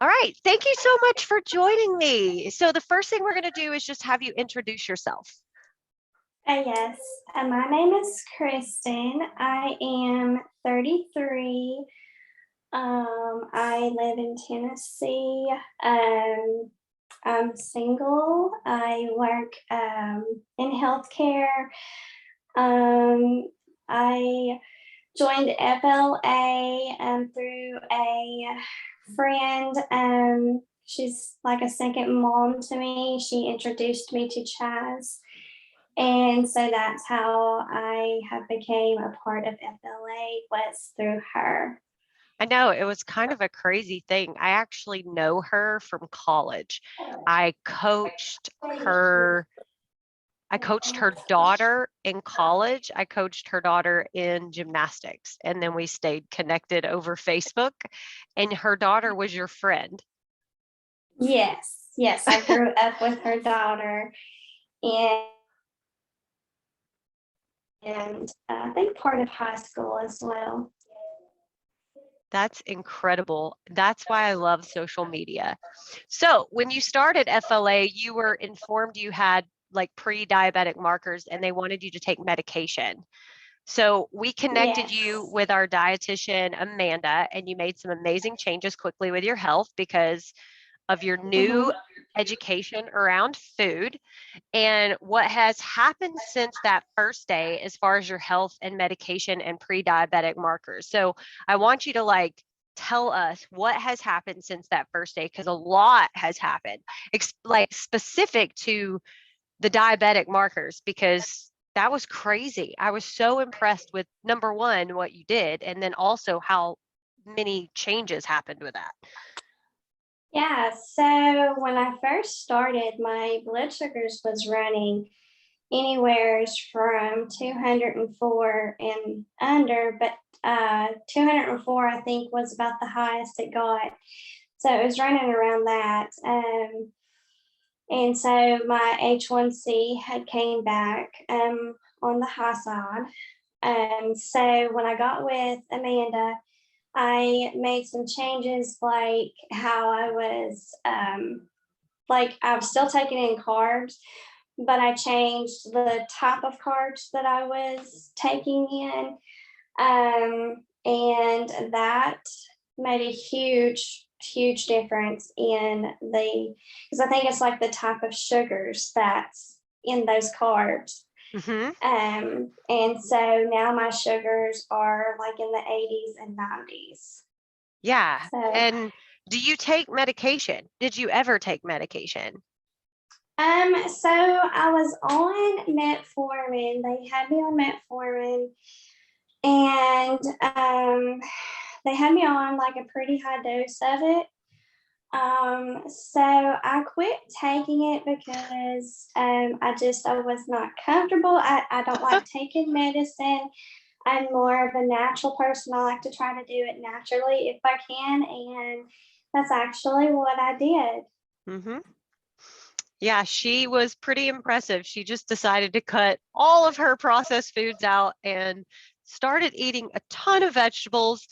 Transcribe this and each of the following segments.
All right. Thank you so much for joining me. So the first thing we're going to do is just have you introduce yourself. Yes, my name is Kristen. I am 33. I live in Tennessee. I'm single. I work in healthcare. I joined FLA through a friend. She's like a second mom to me. She introduced me to Chaz. And so that's how I have became a part of FLA, was through her. I know it was kind of a crazy thing. I actually know her from college. I coached her I coached her daughter in college. I coached her daughter in gymnastics, and then we stayed connected over Facebook, and her daughter was your friend. Yes, I grew up with her daughter, and I think part of high school as well. That's incredible. That's why I love social media. So when you started FLA, you were informed you had like pre-diabetic markers and they wanted you to take medication. So we connected you Yes. with our dietitian, Amanda, and you made some amazing changes quickly with your health because of your new Mm-hmm. education around food. And what has happened since that first day as far as your health and medication and pre-diabetic markers. So I want you to like tell us what has happened since that first day, because a lot has happened, like specific to the diabetic markers, because that was crazy. I was so impressed with, number one, what you did, and then also how many changes happened with that. Yeah, so when I first started, my blood sugars was running anywhere from 204 and under, but 204 I think was about the highest it got. So it was running around that. And so my H1C had came back on the high side. So when I got with Amanda, I made some changes, like how I was, like I was still taking in carbs, but I changed the type of carbs that I was taking in. And that made a huge difference in because I think it's like the type of sugars that's in those carbs. Mm-hmm. And so now my sugars are like in the 80s and 90s. Yeah. So, And do you take medication? Did you ever take medication? so I was on metformin. They had me on metformin, and they had me on like a pretty high dose of it. So I quit taking it because I was not comfortable. I don't like taking medicine. I'm more of a natural person. I like to try to do it naturally if I can, and that's actually what I did. Mm-hmm. Yeah, she was pretty impressive. She just decided to cut all of her processed foods out and started eating a ton of vegetables.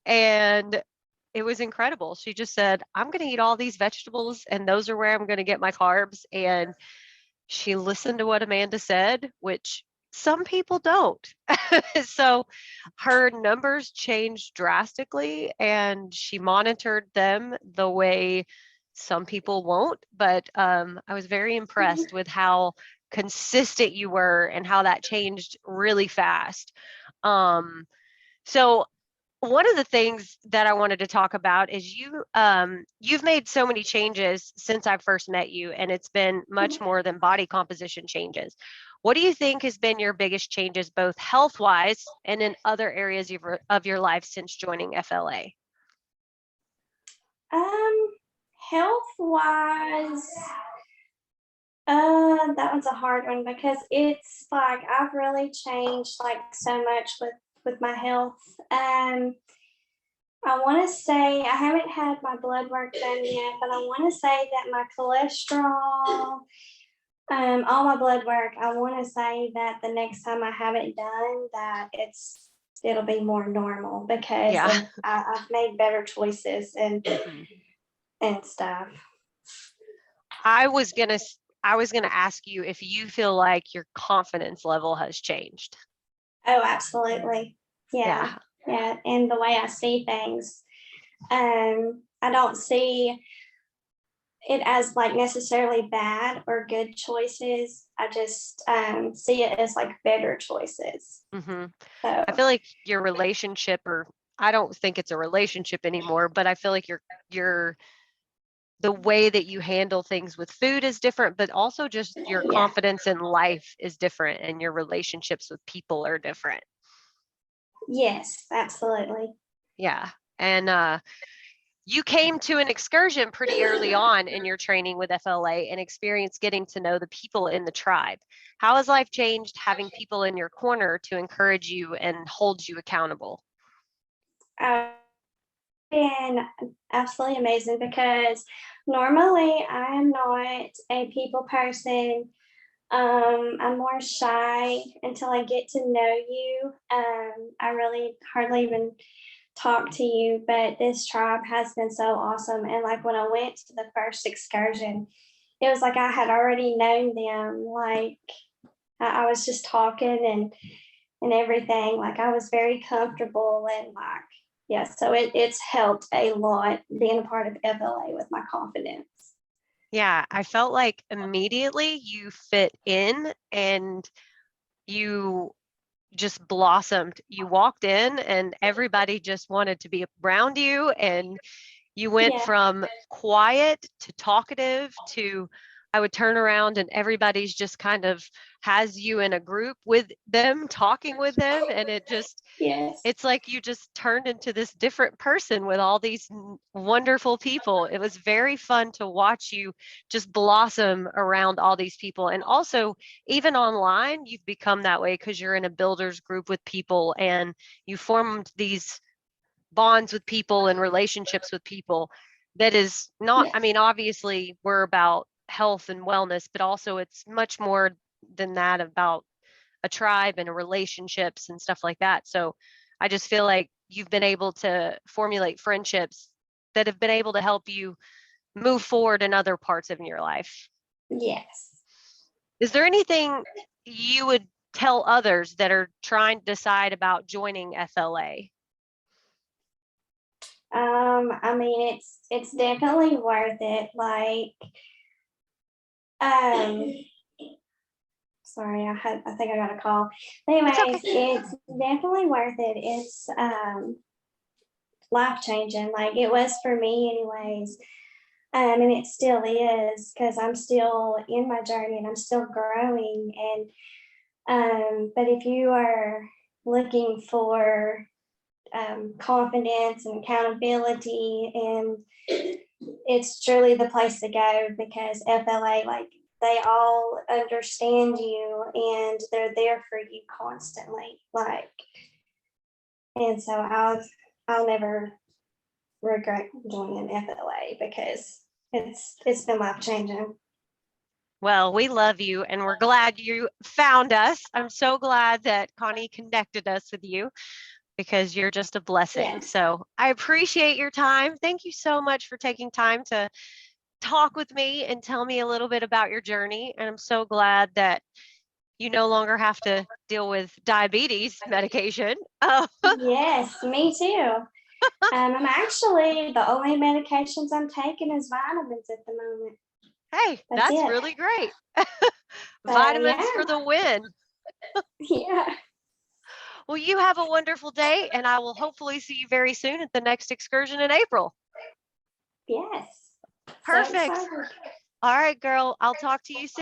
And it was incredible. She just said, I'm going to eat all these vegetables, and those are where I'm going to get my carbs. And she listened to what Amanda said, which some people don't. So her numbers changed drastically, and she monitored them the way some people won't. But I was very impressed with how consistent you were and how that changed really fast. So one of the things that I wanted to talk about is you've made so many changes since I first met you, and it's been much more than body composition changes. What do you think has been your biggest changes, both health wise and in other areas of your life since joining FLA? Um, Health wise, that one's a hard one because it's like I've really changed like so much with my health. I want to say I haven't had my blood work done yet, but I want to say that my cholesterol, all my blood work, I want to say that the next time I have it done, that it'll be more normal because Yeah. I've made better choices Mhm. and stuff. I was gonna I was gonna ask you if you feel like your confidence level has changed. Oh, absolutely. Yeah. Yeah. Yeah. And the way I see things, I don't see it as like necessarily bad or good choices. I just see it as like better choices. Mhm. So I feel like your relationship, or I don't think it's a relationship anymore, but I feel like your the way that you handle things with food is different, but also just your yeah. confidence in life is different and your relationships with people are different. Yes, absolutely. Yeah. And you came to an excursion pretty early on in your training with FLA and experienced getting to know the people in the tribe. How has life changed having people in your corner to encourage you and hold you accountable? Been absolutely amazing because normally I'm not a people person. I'm more shy until I get to know you. I really hardly even talk to you, but this tribe has been so awesome. And like when I went to the first excursion, it was like I had already known them. Like I was just talking and everything. Like I was very comfortable and like yeah, so it's helped a lot being a part of FLA with my confidence. Yeah, I felt like immediately you fit in and you just blossomed. You walked in and everybody just wanted to be around you, and you went Yeah, from quiet to talkative to I would turn around and everybody's just kind of has you in a group with them, talking with them, and yes, it's like you just turned into this different person with all these wonderful people. It was very fun to watch you just blossom around all these people. And also, even online, you've become that way because you're in a builders group with people and you formed these bonds with people and relationships with people that is not, yeah, I mean, obviously, we're about health and wellness, but also it's much more than that, about a tribe and relationships and stuff like that. So I just feel like you've been able to formulate friendships that have been able to help you move forward in other parts of your life. yes. Is there anything you would tell others that are trying to decide about joining FLA? I mean it's definitely worth it. Like um sorry, I think I got a call. It's Anyways, okay. it's definitely worth it. It's life changing. Like it was for me anyways. And it still is because I'm still in my journey and I'm still growing. And but if you are looking for confidence and accountability, and it's truly the place to go because FLA, like they all understand you and they're there for you constantly. Like, and so I'll never regret joining FLA because it's been life changing. Well, we love you and we're glad you found us. I'm so glad that Connie connected us with you because you're just a blessing. Yes. So I appreciate your time. Thank you so much for taking time to talk with me and tell me a little bit about your journey. And I'm so glad that you no longer have to deal with diabetes medication. Oh, Yes, me too. I'm actually the only medications I'm taking is vitamins at the moment. hey, That's that's it. really great. So yeah, Vitamins for the win. yeah, Well, you have a wonderful day, and I will hopefully see you very soon at the next excursion in April. yes. So Perfect. excited. All right, girl. I'll talk to you soon.